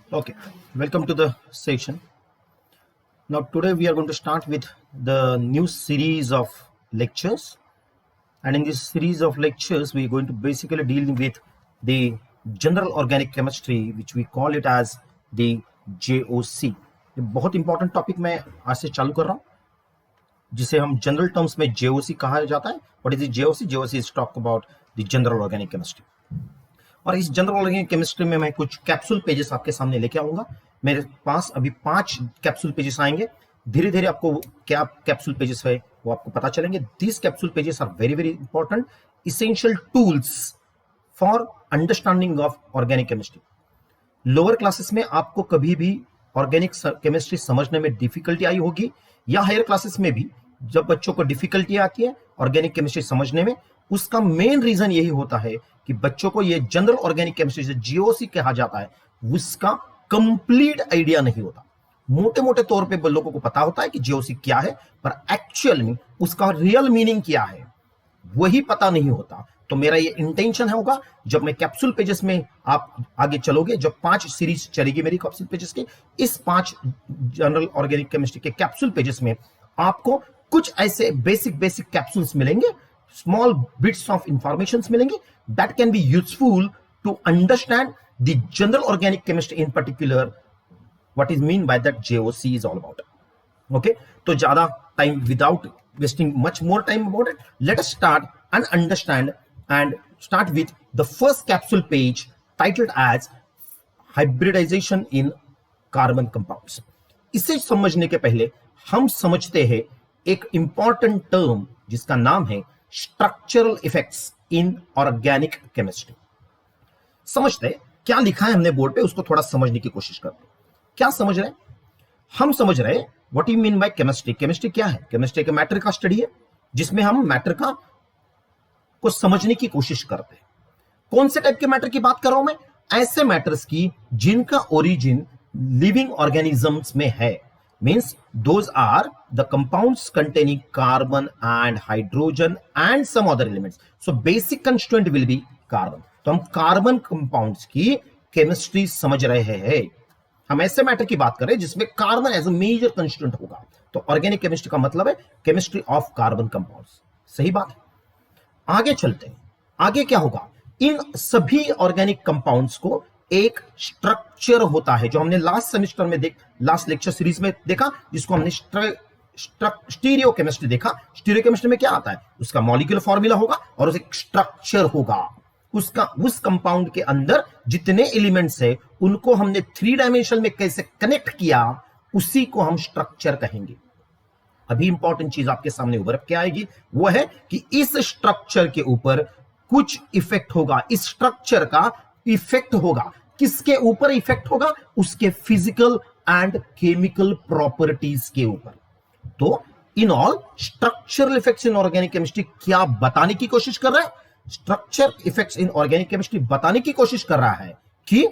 Okay, welcome to the session. Now, today we are going to start with the new series of lectures. And in this series of lectures, we are going to basically deal with the general organic chemistry, which we call it as the JOC. ये बहुत important topic मैं आज से चालू कर रहा हूँ, जिसे हम जनरल टर्म्स में JOC कहा जाता है. What is JOC? JOC is talk about the general organic chemistry. और इस जनरल ऑर्गेनिक केमिस्ट्री में मैं कुछ कैप्सूल पेजेस आपके सामने लेके आऊंगा. मेरे पास अभी 5 कैप्सूल पेजेस आएंगे. धीरे धीरे आपको क्या कैप्सूल पेजेस है वो आपको पता चलेंगे. These capsule pages are very very important essential tools for understanding of organic chemistry. Lower classes में आपको कभी भी ऑर्गेनिक केमिस्ट्री समझने में डिफिकल्टी आई होगी, या हायर क्लासेस में भी जब बच्चों को डिफिकल्टी आती है ऑर्गेनिक केमिस्ट्री समझने में, उसका मेन रीजन यही होता है कि बच्चों को ये जनरल ऑर्गेनिक केमिस्ट्री जो जीओसी कहा जाता है उसका कंप्लीट आइडिया नहीं होता. मोटे मोटे तौर पे लोगों को पता होता है कि जीओसी क्या है, पर एक्चुअल में उसका रियल मीनिंग क्या है वही पता नहीं होता. तो मेरा ये इंटेंशन होगा, जब मैं कैप्सूल पेजेस में आप आगे चलोगे, जब 5 सीरीज चलेगी मेरी कैप्सूल पेजेस के, इस 5 जनरल ऑर्गेनिक केमिस्ट्री के कैप्सूल पेजेस में आपको कुछ ऐसे बेसिक कैप्सूल्स मिलेंगे, small bits of informations मिलेंगे that can be useful to understand the general organic chemistry in particular, what is mean by that JOC is all about. Okay, तो ज्यादा time without wasting much more time about it, let us start and understand and start with the first capsule page titled as hybridization in carbon compounds. इसे समझने के पहले हम समझते हैं एक इंपॉर्टेंट टर्म जिसका नाम है structural effects in organic chemistry. समझते हैं क्या लिखा है हमने बोर्ड पे, उसको थोड़ा समझने की कोशिश करते हैं. क्या समझ रहे हैं? हम समझ रहे हैं what you mean by chemistry. Chemistry क्या है? केमिस्ट्री एक मैटर का स्टडी है जिसमें हम मैटर का को समझने की कोशिश करते हैं. कौन से टाइप के मैटर की बात कर रहा हूं मैं? ऐसे मैटर्स की जिनका ओरिजिन लिविंग ऑर्गेनिजम्स में है. Means those are the compounds containing carbon and hydrogen and some other elements. So basic constituent will be carbon. तो हम कार्बन कंपाउंड्स की केमिस्ट्री समझ रहे हैं. हम ऐसे मैटर की बात कर रहे हैं जिसमें carbon as a major constituent होगा. तो ऑर्गेनिक केमिस्ट्री का मतलब है केमिस्ट्री ऑफ कार्बन कंपाउंड्स. सही बात है. आगे चलते हैं. आगे क्या होगा? इन सभी ऑर्गेनिक कंपाउंड्स को एक स्ट्रक्चर होता है जो हमने लास्ट सेमेस्टर में लास्ट लेक्चर सीरीज में देखा, जिसको हमने स्टीरियो केमिस्ट्री देखा. स्टीरियो केमिस्ट्री में क्या आता है? उसका मॉलिक्यूलर फॉर्मूला होगा और एक स्ट्रक्चर होगा. उस कंपाउंड के अंदर जितने एलिमेंट्स है उनको हमने 3 डायमेंशन में कैसे कनेक्ट किया, उसी को हम स्ट्रक्चर कहेंगे. अभी इंपॉर्टेंट चीज आपके सामने उभर के आएगी, वो है कि इस स्ट्रक्चर के ऊपर कुछ इफेक्ट होगा. इस स्ट्रक्चर का इफेक्ट होगा. किसके ऊपर इफेक्ट होगा? उसके फिजिकल एंड केमिकल प्रॉपर्टीज के ऊपर. तो in all structural effects in organic chemistry क्या बताने की कोशिश कर रहा है? Structure effects in organic chemistry बताने की कोशिश कर रहा है कि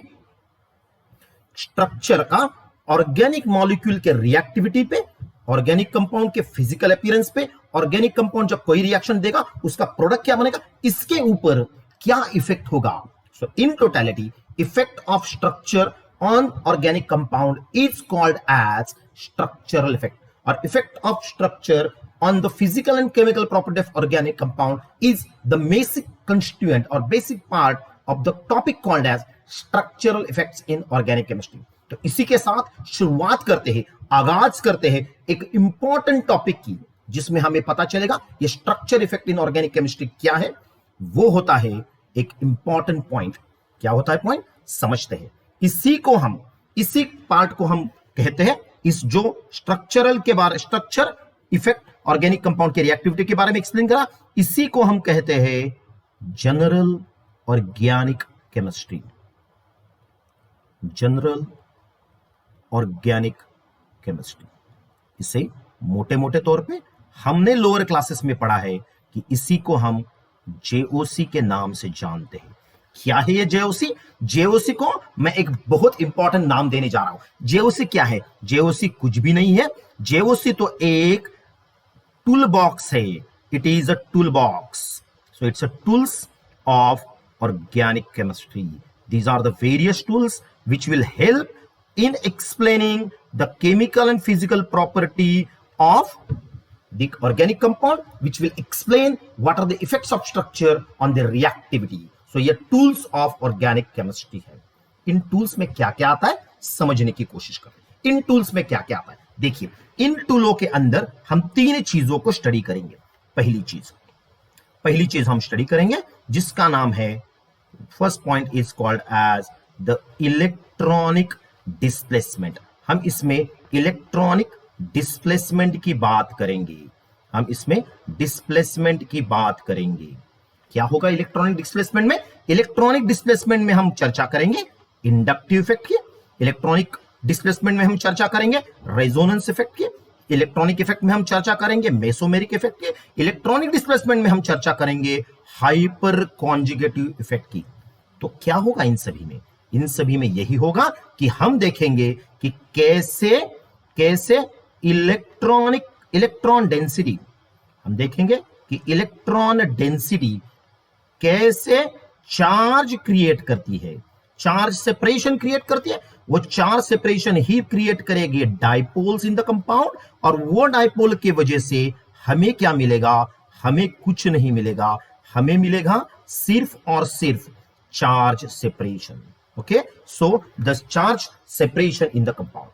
स्ट्रक्चर का ऑर्गेनिक मॉलिक्यूल के रिएक्टिविटी पे, ऑर्गेनिक कंपाउंड के फिजिकल अपीयरेंस पे, ऑर्गेनिक कंपाउंड जब कोई रिएक्शन देगा उसका प्रोडक्ट क्या बनेगा, इसके ऊपर क्या इफेक्ट होगा. So in totality, effect of structure on organic compound is called as structural effect. Or effect of structure on the physical and chemical property of organic compound is the basic constituent or basic part of the topic called as structural effects in organic chemistry. तो इसी के साथ शुरुआत करते हैं, आगाज करते हैं एक इंपॉर्टेंट टॉपिक की, जिसमें हमें पता चलेगा ये structure effect in organic chemistry क्या है. वो होता है एक इंपॉर्टेंट पॉइंट. क्या होता है पॉइंट? समझते हैं. इसी पार्ट को हम कहते हैं, इस जो स्ट्रक्चरल के बारे, स्ट्रक्चर इफेक्ट ऑर्गेनिक कंपाउंड के रिएक्टिविटी के बारे में एक्सप्लेन करा, इसी को हम कहते हैं general organic chemistry. General organic chemistry. इसे मोटे मोटे तौर पे हमने लोअर क्लासेस में पढ़ा है कि इसी को हम जेओसी के नाम से जानते हैं. क्या है ये जेओसी? जेओसी को मैं एक बहुत इंपॉर्टेंट नाम देने जा रहा हूं. जेओसी क्या है? जेओसी कुछ भी नहीं है. जेओसी तो एक टूल बॉक्स है. It is a tool box. So it's a tools of organic chemistry. These are the various tools which will help in explaining the chemical and physical property of the organic compound, which will explain what are the effects of structure on the reactivity. So ये tools of organic chemistry है. इन tools में क्या क्या आता है समझने की कोशिश करें. इन टूल्स में क्या क्या आता है देखिए. इन टूलों के अंदर हम तीन चीजों को स्टडी करेंगे. पहली चीज हम स्टडी करेंगे जिसका नाम है, first point is called as the electronic displacement. हम इसमें इलेक्ट्रॉनिक डिस्प्लेसमेंट की बात करेंगे. हम इसमें डिस्प्लेसमेंट की बात करेंगे. क्या होगा इलेक्ट्रॉनिक डिस्प्लेसमेंट में? इलेक्ट्रॉनिक डिस्प्लेसमेंट में हम चर्चा करेंगे इंडक्टिव इफेक्ट की. इलेक्ट्रॉनिक डिस्प्लेसमेंट में हम चर्चा करेंगे रेजोनेंस इफेक्ट की. इलेक्ट्रॉनिक इफेक्ट में हम चर्चा करेंगे मेसोमेरिक इफेक्ट की. इलेक्ट्रॉनिक डिस्प्लेसमेंट में हम चर्चा करेंगे हाइपर कॉन्जुगेटिव इफेक्ट की. तो क्या होगा इन सभी में? इन सभी में यही होगा कि हम देखेंगे कि कैसे इलेक्ट्रॉन डेंसिटी, हम देखेंगे कि इलेक्ट्रॉन डेंसिटी कैसे चार्ज क्रिएट करती है, चार्ज सेपरेशन क्रिएट करती है. वो चार्ज सेपरेशन ही क्रिएट करेगी डाइपोल्स इन द कंपाउंड, और वो डाइपोल की वजह से हमें क्या मिलेगा? हमें कुछ नहीं मिलेगा. हमें मिलेगा सिर्फ और सिर्फ charge separation. Okay, so the charge separation in the compound.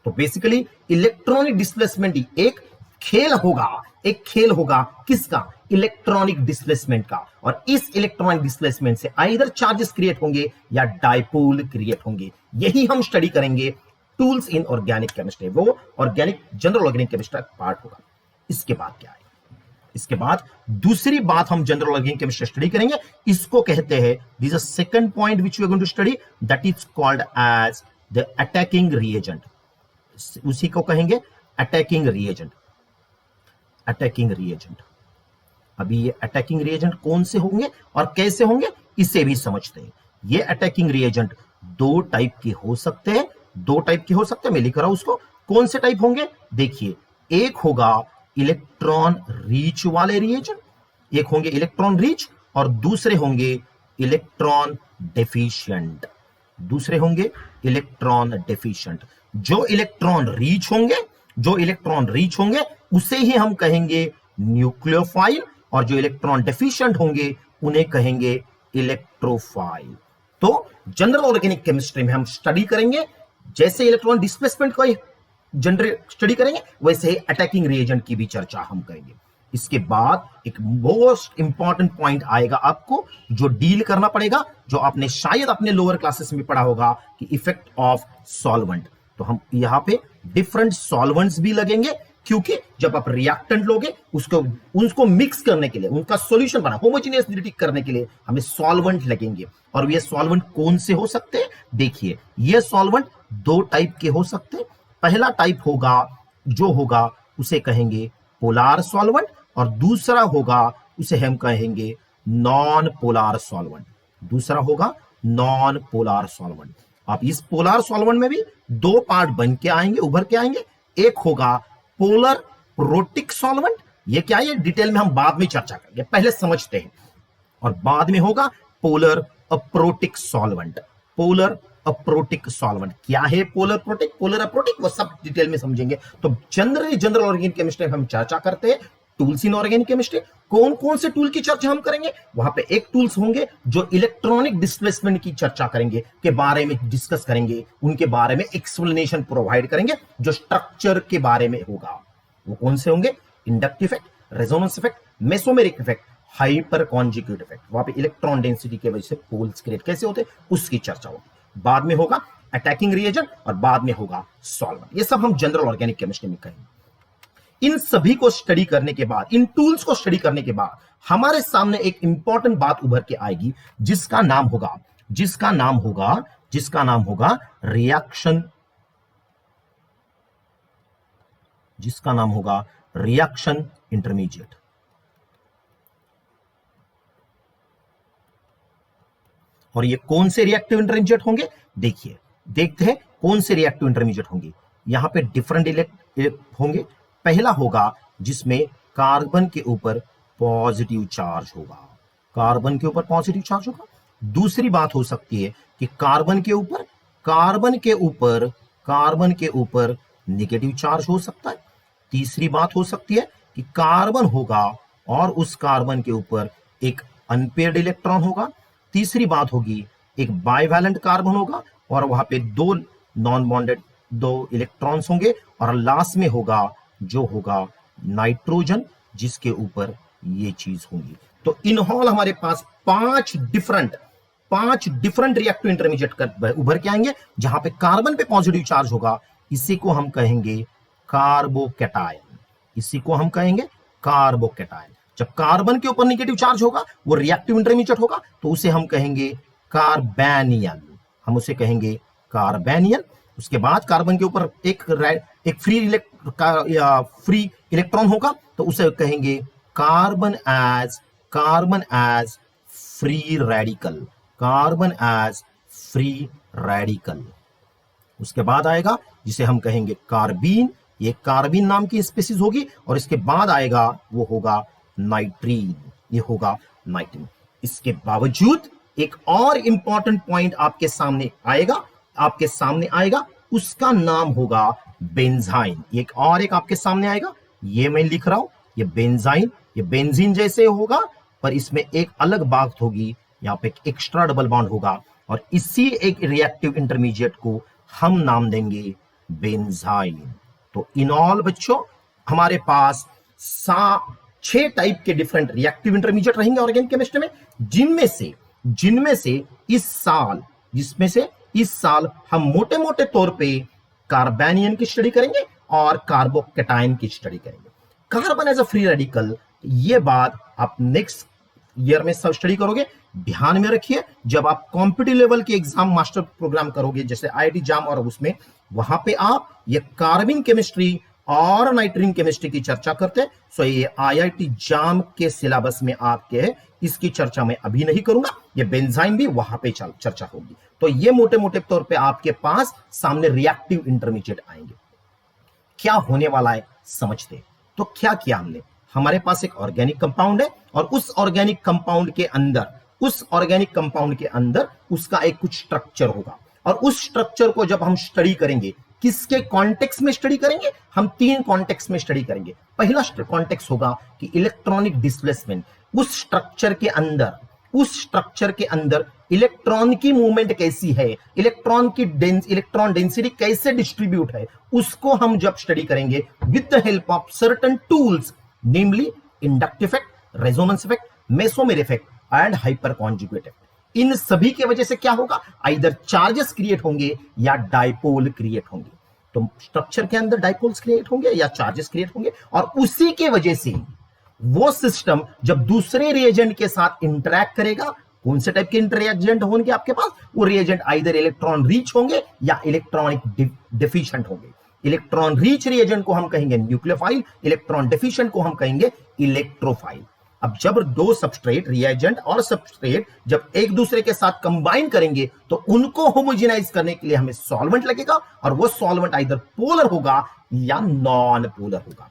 तो बेसिकली इलेक्ट्रॉनिक डिस्प्लेसमेंट एक खेल होगा किसका? इलेक्ट्रॉनिक डिस्प्लेसमेंट का. और इस इलेक्ट्रॉनिक डिस्प्लेसमेंट से आइदर चार्जेस क्रिएट होंगे या डाइपोल क्रिएट होंगे. यही हम स्टडी करेंगे टूल्स इन ऑर्गेनिक केमिस्ट्री. वो ऑर्गेनिक जनरल ऑर्गेनिक केमिस्ट्री का पार्ट होगा. इसके बाद क्या है? इसके बाद दूसरी बात हम जनरल ऑर्गेनिक केमिस्ट्री स्टडी करेंगे. इसको कहते हैं, this is second point which we are going to study, that is called as the attacking reagent. उसी को कहेंगे अटैकिंग रिएजेंट. Attacking reagent. अभी ये अटैकिंग रिएजेंट कौन से होंगे और कैसे होंगे इसे भी समझते हैं. ये अटैकिंग रिएजेंट दो टाइप के हो सकते हैं. मैं लिख रहा हूं उसको. कौन से टाइप होंगे देखिए. एक होगा इलेक्ट्रॉन रीच वाले रिएजेंट, एक होंगे इलेक्ट्रॉन रीच, और दूसरे होंगे इलेक्ट्रॉन डेफिशिएंट. जो इलेक्ट्रॉन रीच होंगे उसे ही हम कहेंगे न्यूक्लियोफाइल, और जो इलेक्ट्रॉन डेफिशिएंट होंगे उन्हें कहेंगे इलेक्ट्रोफाइल. तो जनरल ऑर्गेनिक केमिस्ट्री में हम स्टडी करेंगे, जैसे इलेक्ट्रॉन डिस्प्लेसमेंट को जनरल स्टडी करेंगे वैसे ही अटैकिंग रिएजेंट की भी चर्चा हम करेंगे. इसके बाद एक मोस्ट इंपॉर्टेंट पॉइंट आएगा आपको जो डील करना पड़ेगा, जो आपने शायद अपने लोअर क्लासेस में पढ़ा होगा, कि इफेक्ट ऑफ सॉल्वेंट. तो हम यहां पे डिफरेंट सॉल्वेंट्स भी लगेंगे, क्योंकि जब आप रिएक्टेंट लोगे उसको मिक्स करने के लिए, उनका सॉल्यूशन बना होमोजेनियसली करने के लिए हमें सॉल्वेंट लगेंगे. और ये सॉल्वेंट कौन से हो सकते हैं? देखिए, ये सॉल्वेंट दो टाइप के हो सकते हैं. पहला टाइप होगा उसे कहेंगे पोलार सॉल्वेंट, और दूसरा होगा उसे हम कहेंगे नॉन पोलार सॉल्वेंट. अब इस पोलार सॉल्वेंट में भी दो पार्ट उभर के आएंगे. एक होगा पोलर प्रोटिक सॉल्वेंट. ये क्या है? डिटेल में हम बाद में चर्चा करेंगे, पहले समझते हैं. और बाद में होगा पोलर अप्रोटिक सॉल्वेंट. क्या है पोलर अप्रोटिक? वो सब डिटेल में समझेंगे. तो जनरल ऑर्गेनिक केमिस्ट्री हम चर्चा करते हैं टूल्स इन ऑर्गेनिक केमिस्ट्री. कौन कौन से टूल की चर्चा हम करेंगे? वहां पे एक टूल्स होंगे जो इलेक्ट्रॉनिक डिस्प्लेसमेंट की चर्चा करेंगे, के बारे में डिस्कस करेंगे, उनके बारे में एक्सप्लेनेशन प्रोवाइड करेंगे, जो स्ट्रक्चर के बारे में होगा. वो कौन से होंगे? Inductive effect, resonance effect, mesomeric effect, hyper conjugative effect. वहां पे इलेक्ट्रॉन डेंसिटी की वजह से पोल्स क्रिएट कैसे होते उसकी चर्चा होगी. बाद में होगा अटैकिंग रिएजेंट, और बाद में होगा सॉल्वेंट. ये सब हम जनरल ऑर्गेनिक केमिस्ट्री में कहेंगे. इन सभी को स्टडी करने के बाद, इन टूल्स को स्टडी करने के बाद हमारे सामने एक इंपॉर्टेंट बात उभर के आएगी, जिसका नाम होगा रिएक्शन इंटरमीडिएट. और ये कौन से रिएक्टिव इंटरमीडिएट होंगे? देखते हैं कौन से रिएक्टिव इंटरमीडिएट होंगे. यहां पे डिफरेंट होंगे. पहला होगा जिसमें कार्बन के ऊपर पॉजिटिव चार्ज होगा. दूसरी बात हो सकती है कि कार्बन के ऊपर कार्बन के ऊपर नेगेटिव चार्ज हो सकता है। तीसरी बात हो सकती है कि कार्बन होगा और उस कार्बन के ऊपर एक अनपेयर्ड इलेक्ट्रॉन होगा। तीसरी बात होगी एक बाइवैलेंट कार्बन होगा और वहां पे दो नॉन बॉन्डेड दो इलेक्ट्रॉन्स होंगे और लास्ट में होगा जो होगा नाइट्रोजन, जिसके ऊपर ये चीज होंगी। तो इन ऑल हमारे पास पांच डिफरेंट रिएक्टिव इंटरमीडिएट उभर के आएंगे जहां पे कार्बन पे पॉजिटिव चार्ज होगा। इसी को हम कहेंगे कार्बोकैटायन। इसी को हम कहेंगे कार्बोकैटायन। जब कार्बन के ऊपर नेगेटिव चार्ज होगा वो रिएक्टिव इंटरमीडिएट होगा तो उसे हम कहेंगे कार्बेनियन। हम उसे कहेंगे कार्बेनियन। उसके बाद कार्बन के ऊपर एक फ्री इलेक्ट्रॉन होगा तो उसे कहेंगे carbon as free radical. Carbon as free radical. उसके बाद आएगा जिसे हम कहेंगे कार्बीन। ये कार्बीन नाम की स्पीसीज होगी और इसके बाद आएगा वो होगा नाइट्रीन। ये होगा नाइट्रीन। इसके बावजूद एक और इंपॉर्टेंट पॉइंट आपके सामने आएगा, उसका नाम होगा बेंजाइन। एक आपके सामने आएगा, ये मैं लिख रहा हूं, ये बेंजाइन। ये बेंजीन जैसे होगा पर इसमें एक अलग बात होगी, यहां पे एक एक्स्ट्रा डबल बॉन्ड होगा और इसी एक रिएक्टिव इंटरमीडिएट को हम नाम देंगे बेंजाइन। तो इन ऑल बच्चों हमारे पास 6 टाइप के डिफरेंट रिएक्टिव इंटरमीडिएट रहेंगे ऑर्गेनिक केमिस्ट्री में, जिनमें से इस साल हम मोटे मोटे तौर पे कार्बेनियन की स्टडी करेंगे और कार्बोकैटायन की स्टडी करेंगे। Carbon as a free radical, ये बात आप नेक्स्ट ईयर में सब स्टडी करोगे। ध्यान में रखिए, जब आप कॉम्पिटिटिव लेवल के एग्जाम मास्टर प्रोग्राम करोगे जैसे आईआईटी जाम और उसमें, वहां पे आप ये कार्बन केमिस्ट्री और नाइट्रीन केमिस्ट्री की चर्चा करते हैं। सो ये आईआईटी जाम के सिलेबस में आपके है, इसकी चर्चा मैं अभी नहीं करूंगा। ये बेंजाइन भी वहां पे चर्चा होगी। तो ये मोटे मोटे तौर पे आपके पास सामने रिएक्टिव इंटरमीडिएट आएंगे। क्या होने वाला है समझते। तो क्या किया हमने, हमारे पास एक ऑर्गेनिक कंपाउंड है और उस ऑर्गेनिक कंपाउंड के अंदर उसका एक कुछ स्ट्रक्चर होगा और उस स्ट्रक्चर को जब हम स्टडी करेंगे, किसके कॉन्टेक्स्ट में स्टडी करेंगे, हम 3 कॉन्टेक्स्ट में स्टडी करेंगे। पहला कॉन्टेक्स्ट होगा कि इलेक्ट्रॉनिक डिस्प्लेसमेंट। उस स्ट्रक्चर के अंदर इलेक्ट्रॉन की मूवमेंट कैसी है, इलेक्ट्रॉन डेंसिटी कैसे डिस्ट्रीब्यूट है, उसको हम जब स्टडी करेंगे with the help of certain tools, namely inductive effect, resonance effect, mesomer effect and hyper conjugate effect. इन सभी के वजह से क्या होगा, आइदर चार्जेस क्रिएट होंगे या डायपोल क्रिएट होंगे। तो स्ट्रक्चर के अंदर डायपोल्स क्रिएट होंगे या चार्जेस क्रिएट होंगे और उसी के वजह से वो सिस्टम जब दूसरे रिएजेंट के साथ इंटरैक्ट करेगा, कौन से टाइप के रिएजेंट होंगे आपके पास, वो रिएजेंट आइदर इलेक्ट्रॉन रिच होंगे या इलेक्ट्रॉनिक डेफिशिएंट होंगे। इलेक्ट्रॉन रिच रिएजेंट को हम कहेंगे न्यूक्लियोफाइल, इलेक्ट्रॉन डेफिशिएंट को हम कहेंगे इलेक्ट्रोफाइल। अब जब दो सबस्ट्रेट, रिएजेंट और सबस्ट्रेट जब एक दूसरे के साथ कंबाइन करेंगे तो उनको होमोजेनाइज करने के लिए हमें सॉल्वेंट लगेगा और वो सॉल्वेंट आइदर पोलर होगा या नॉन पोलर होगा।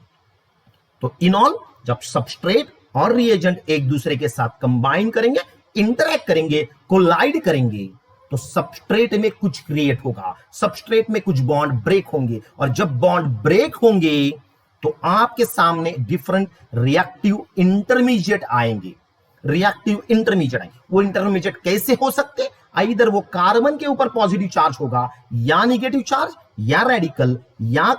तो इन ऑल जब सबस्ट्रेट और रिएजेंट एक दूसरे के साथ कंबाइन करेंगे, इंटरैक्ट करेंगे, कोलाइड करेंगे, तो सबस्ट्रेट में कुछ क्रिएट होगा, सबस्ट्रेट में कुछ बॉन्ड ब्रेक होंगे और जब बॉन्ड ब्रेक होंगे तो आपके सामने डिफरेंट रिएक्टिव इंटरमीडिएट आएंगे। वो इंटरमीडिएट कैसे हो सकते हैं, आइदर वो कार्बन के ऊपर पॉजिटिव चार्ज होगा या नेगेटिव चार्ज या रेडिकल या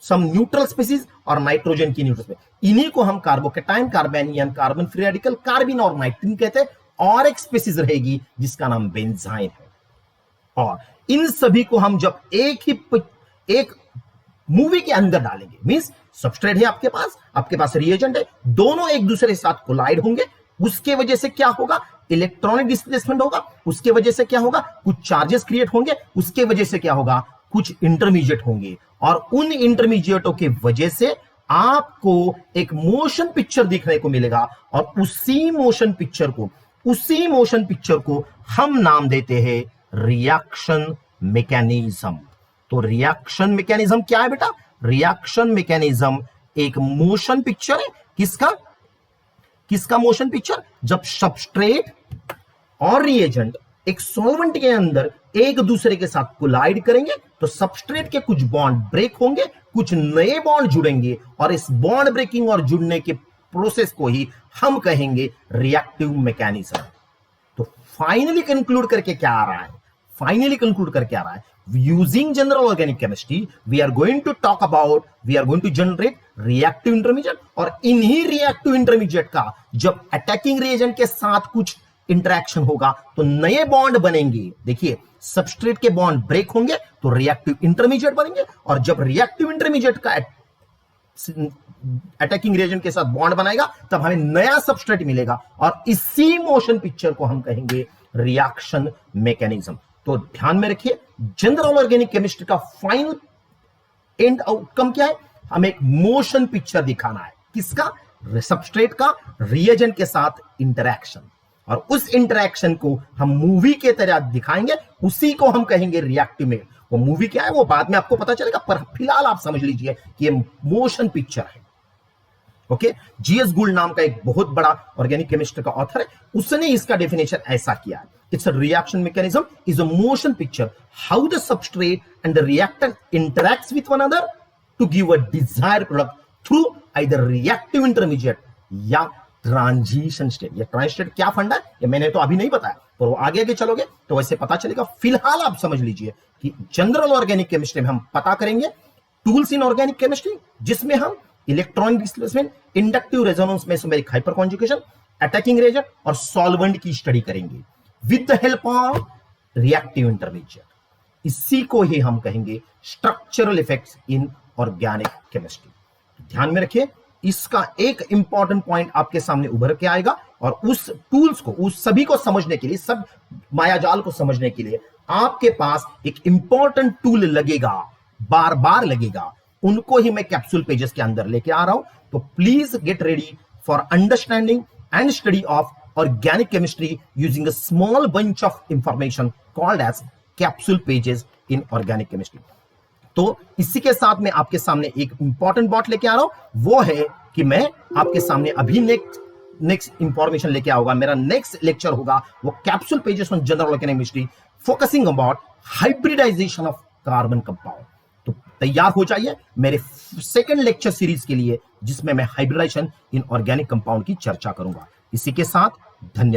सम न्यूट्रल स्पीसीज और नाइट्रोजन की न्यूट्रल स्पीसीज। इन्हीं को हम कार्बोकैटायन, कार्बेनियन, कार्बन फ्री रेडिकल, कार्बिन और नाइट्रीन कहते हैं। और एक स्पीसीज रहेगी जिसका नाम बेंजाइन है। और इन सभी को हम जब एक मूवी के अंदर डालेंगे, मींस सबस्ट्रेट है आपके पास रिएजेंट है, दोनों एक दूसरे के साथ कोलाइड होंगे, उसके वजह से क्या होगा, इलेक्ट्रॉनिक डिस्प्लेसमेंट होगा, उसके वजह से क्या होगा, कुछ चार्जेस क्रिएट होंगे, उसके वजह से क्या होगा, कुछ इंटरमीडिएट होंगे और उन इंटरमीडिएटों की वजह से आपको एक मोशन पिक्चर देखने को मिलेगा और उसी मोशन पिक्चर को हम नाम देते हैं रिएक्शन मैकेनिज्म। तो रिएक्शन मैकेनिज्म क्या है बेटा, रिएक्शन मैकेनिज्म एक मोशन पिक्चर है। किसका मोशन पिक्चर, जब सबस्ट्रेट और रिएजेंट एक सॉल्वेंट के अंदर एक दूसरे के साथ कोलाइड करेंगे तो सबस्ट्रेट के कुछ बॉन्ड ब्रेक होंगे, कुछ नए बॉन्ड जुड़ेंगे और इस बॉन्ड ब्रेकिंग और जुड़ने के प्रोसेस को ही हम कहेंगे रिएक्टिव मैकेनिज्म। तो फाइनली कंक्लूड करके क्या आ रहा है? फाइनली कंक्लूड करके आ रहा है, using general organic chemistry we are going to generate reactive intermediate और इन्हीं reactive intermediate का जब attacking reagent के साथ कुछ इंटरेक्शन होगा तो नए बॉन्ड बनेंगे। देखिए सबस्ट्रेट के बॉन्ड ब्रेक होंगे तो रिएक्टिव इंटरमीडिएट बनेंगे और जब रिएक्टिव इंटरमीडिएट का अटैकिंग रिएजेंट के साथ बॉन्ड बनाएगा तब हमें नया सबस्ट्रेट मिलेगा और इसी मोशन पिक्चर को हम कहेंगे रिएक्शन मैकेनिज्म। तो ध्यान में रखिए, जनरल ऑर्गेनिक केमिस्ट्री का फाइनल एंड आउटकम क्या है? हमें एक मोशन पिक्चर दिखाना है। किसका? सबस्ट्रेट का रिएजेंट के साथ इंटरेक्शन, और उस इंटरेक्शन को हम मूवी के तरह दिखाएंगे, उसी को हम कहेंगे रिएक्टिव में। वो मूवी क्या है वो बाद में आपको पता चलेगा, पर फिलहाल आप समझ लीजिए कि ये मोशन पिक्चर है। ओके, जीएस गुल्ड नाम का एक बहुत बड़ा ऑर्गेनिक केमिस्ट्री का ऑथर है, उसने इसका डेफिनेशन ऐसा किया है, it's a reaction mechanism is a motion picture how the substrate and the reactant interacts with one another to give a desired product through either reactive intermediate या transition state. ये transition state क्या फंडा है ये मैंने तो अभी नहीं बताया, पर वो आगे आगे चलोगे तो वैसे पता चलेगा। फिलहाल आप समझ लीजिए कि जनरल ऑर्गेनिक केमिस्ट्री में हम पता करेंगे टूल्स इन ऑर्गेनिक केमिस्ट्री, जिसमें हम electronic displacement, inductive resonance mesomeric hyper conjugation, attacking reagent और सॉल्वेंट की स्टडी करेंगे with the help of reactive intermediate. इसी को ही हम कहेंगे structural effects in organic chemistry. ध्यान में रखिए, इसका एक इंपॉर्टेंट पॉइंट आपके सामने उभर के आएगा और उस टूल्स को, उस सभी को समझने के लिए, सब मायाजाल को समझने के लिए आपके पास एक इंपॉर्टेंट टूल लगेगा, बार बार लगेगा। उनको ही मैं कैप्सूल पेजेस के अंदर लेके आ रहा हूं। तो please get ready for understanding and study of organic chemistry using a small bunch of information called as capsule pages in organic chemistry. तो इसी के साथ मैं आपके सामने एक इंपॉर्टेंट बात लेके आ रहा हूं, वो है कि मैं आपके सामने अभी नेक्स्ट इंफॉर्मेशन लेके आऊंगा। मेरा नेक्स्ट लेक्चर होगा वो capsule pages on general organic chemistry focusing about hybridization of carbon compound. तो तैयार हो जाइए मेरे सेकंड लेक्चर सीरीज के लिए, जिसमें मैं हाइब्रिडाइजेशन इन ऑर्गेनिक कंपाउंड की चर्चा करूंगा। इसी के साथ धन्यवाद।